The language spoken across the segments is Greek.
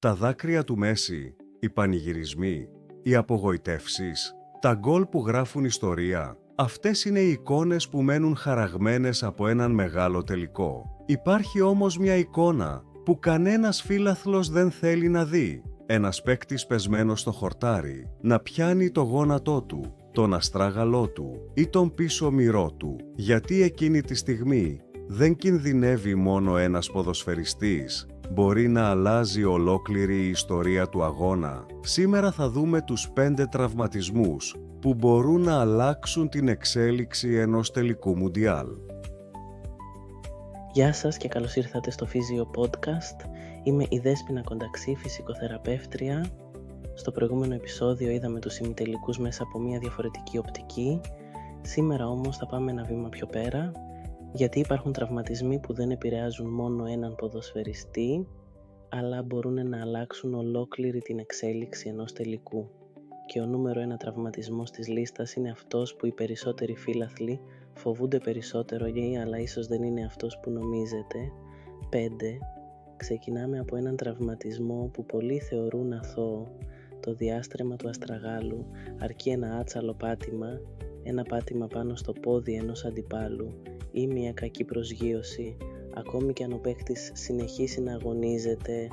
Τα δάκρυα του Μέση, οι πανηγυρισμοί, οι απογοητεύσεις, τα γκολ που γράφουν ιστορία, αυτές είναι οι εικόνες που μένουν χαραγμένες από έναν μεγάλο τελικό. Υπάρχει όμως μια εικόνα που κανένας φίλαθλος δεν θέλει να δει. Ένας παίκτης πεσμένος στο χορτάρι, να πιάνει το γόνατό του, τον αστράγαλό του ή τον πίσω μυρό του, γιατί εκείνη τη στιγμή δεν κινδυνεύει μόνο ένας ποδοσφαιριστής, μπορεί να αλλάζει ολόκληρη η ιστορία του αγώνα. Σήμερα θα δούμε τους 5 τραυματισμούς που μπορούν να αλλάξουν την εξέλιξη ενός τελικού Μουντιάλ. Γεια σας και καλώς ήρθατε στο Physio Podcast. Είμαι η Δέσποινα Κονταξή, φυσικοθεραπεύτρια. Στο προηγούμενο επεισόδιο είδαμε τους ημιτελικούς μέσα από μια διαφορετική οπτική. Σήμερα όμως θα πάμε ένα βήμα πιο πέρα, γιατί υπάρχουν τραυματισμοί που δεν επηρεάζουν μόνο έναν ποδοσφαιριστή, αλλά μπορούν να αλλάξουν ολόκληρη την εξέλιξη ενός τελικού. Και ο νούμερο 1 τραυματισμός της λίστας είναι αυτός που οι περισσότεροι φίλαθλοι φοβούνται περισσότερο, αλλά ίσως δεν είναι αυτός που νομίζετε. 5. Ξεκινάμε από έναν τραυματισμό που πολλοί θεωρούν αθώο, το διάστρεμα του αστραγάλου, αρκεί ένα άτσαλο πάτημα, ένα πάτημα πάνω στο πόδι ενός αντιπάλου ή μια κακή προσγείωση. Ακόμη και αν ο παίκτης συνεχίσει να αγωνίζεται,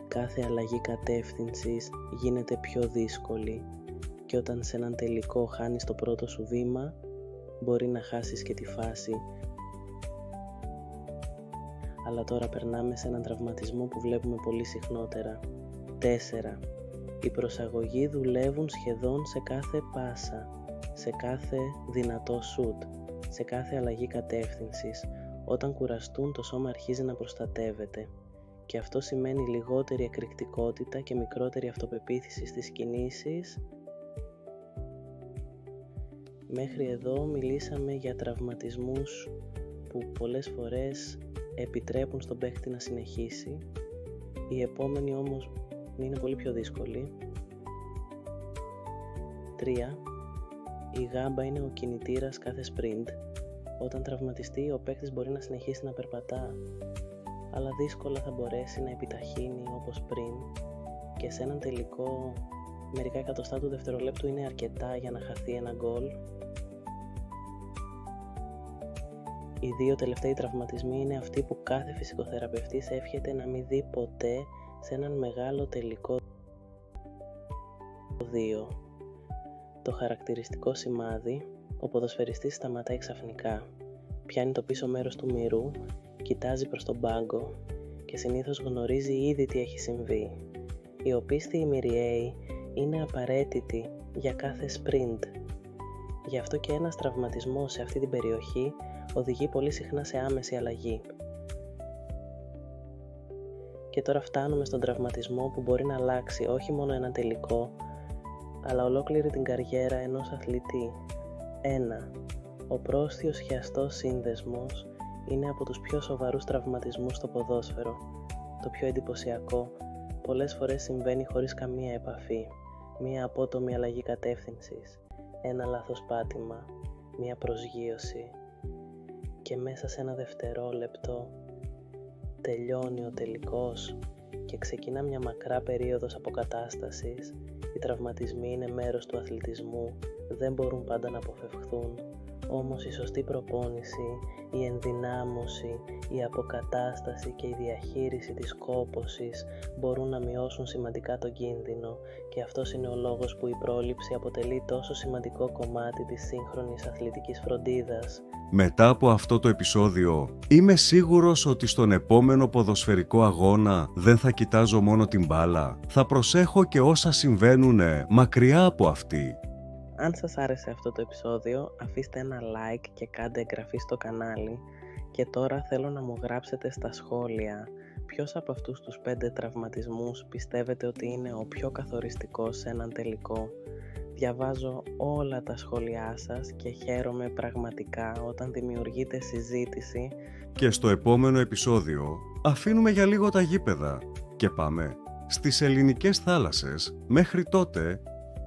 κάθε αλλαγή κατεύθυνσης γίνεται πιο δύσκολη και όταν σε έναν τελικό χάνεις το πρώτο σου βήμα, μπορεί να χάσεις και τη φάση. Αλλά τώρα περνάμε σε έναν τραυματισμό που βλέπουμε πολύ συχνότερα. 4. Οι προσαγωγοί δουλεύουν σχεδόν σε κάθε πάσα, σε κάθε δυνατό σουτ, σε κάθε αλλαγή κατεύθυνσης. Όταν κουραστούν, το σώμα αρχίζει να προστατεύεται και αυτό σημαίνει λιγότερη εκρηκτικότητα και μικρότερη αυτοπεποίθηση στις κινήσεις. Μέχρι εδώ μιλήσαμε για τραυματισμούς που πολλές φορές επιτρέπουν στον παίκτη να συνεχίσει. Η επόμενη όμως είναι πολύ πιο δύσκολη. 3. Η γάμπα είναι ο κινητήρας κάθε sprint. Όταν τραυματιστεί, ο παίκτης μπορεί να συνεχίσει να περπατά, αλλά δύσκολα θα μπορέσει να επιταχύνει όπως πριν και σε έναν τελικό μερικά εκατοστά του δευτερολέπτου είναι αρκετά για να χαθεί ένα γκολ. Οι 2 τελευταίοι τραυματισμοί είναι αυτοί που κάθε φυσικοθεραπευτής εύχεται να μην δει ποτέ σε έναν μεγάλο τελικό. 2. Το χαρακτηριστικό σημάδι, ο ποδοσφαιριστής σταματάει ξαφνικά, πιάνει το πίσω μέρος του μυρού, κοιτάζει προς τον πάγκο και συνήθως γνωρίζει ήδη τι έχει συμβεί. Οι οπίσθιοι μυριαίοι είναι απαραίτητοι για κάθε sprint. Γι' αυτό και ένας τραυματισμός σε αυτή την περιοχή οδηγεί πολύ συχνά σε άμεση αλλαγή. Και τώρα φτάνουμε στον τραυματισμό που μπορεί να αλλάξει όχι μόνο ένα τελικό, αλλά ολόκληρη την καριέρα ενός αθλητή. 1. Ο πρόστιος χιαστός σύνδεσμος είναι από τους πιο σοβαρούς τραυματισμούς στο ποδόσφαιρο. Το πιο εντυπωσιακό, πολλές φορές συμβαίνει χωρίς καμία επαφή. Μία απότομη αλλαγή κατεύθυνσης, ένα λάθος πάτημα, μία προσγείωση και μέσα σε ένα δευτερόλεπτο τελειώνει ο τελικός και ξεκινά μια μακρά περίοδος αποκατάστασης. Οι τραυματισμοί είναι μέρος του αθλητισμού, δεν μπορούν πάντα να αποφευχθούν, όμως η σωστή προπόνηση, η ενδυνάμωση, η αποκατάσταση και η διαχείριση της κόπωσης μπορούν να μειώσουν σημαντικά τον κίνδυνο και αυτός είναι ο λόγος που η πρόληψη αποτελεί τόσο σημαντικό κομμάτι της σύγχρονης αθλητικής φροντίδας. Μετά από αυτό το επεισόδιο, είμαι σίγουρος ότι στον επόμενο ποδοσφαιρικό αγώνα δεν θα κοιτάζω μόνο την μπάλα, θα προσέχω και όσα συμβαίνουν μακριά από αυτή. Αν σας άρεσε αυτό το επεισόδιο, αφήστε ένα like και κάντε εγγραφή στο κανάλι και τώρα θέλω να μου γράψετε στα σχόλια ποιος από αυτούς τους 5 τραυματισμούς πιστεύετε ότι είναι ο πιο καθοριστικός σε έναν τελικό. Διαβάζω όλα τα σχόλιά σας και χαίρομαι πραγματικά όταν δημιουργείται συζήτηση. Και στο επόμενο επεισόδιο αφήνουμε για λίγο τα γήπεδα και πάμε στις ελληνικές θάλασσες. Μέχρι τότε,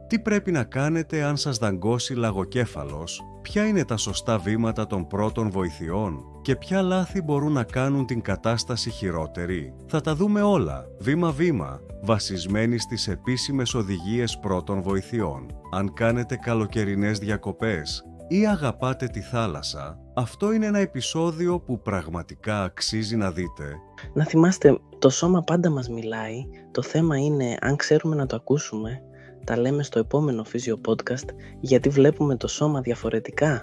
τι πρέπει να κάνετε αν σας δαγκώσει λαγοκέφαλος, ποια είναι τα σωστά βήματα των πρώτων βοηθειών και ποια λάθη μπορούν να κάνουν την κατάσταση χειρότερη. Θα τα δούμε όλα, βήμα-βήμα, βασισμένοι στις επίσημες οδηγίες πρώτων βοηθειών. Αν κάνετε καλοκαιρινές διακοπές ή αγαπάτε τη θάλασσα, αυτό είναι ένα επεισόδιο που πραγματικά αξίζει να δείτε. Να θυμάστε, το σώμα πάντα μας μιλάει, το θέμα είναι αν ξέρουμε να το ακούσουμε. Τα λέμε στο επόμενο Physio Podcast, γιατί βλέπουμε το σώμα διαφορετικά.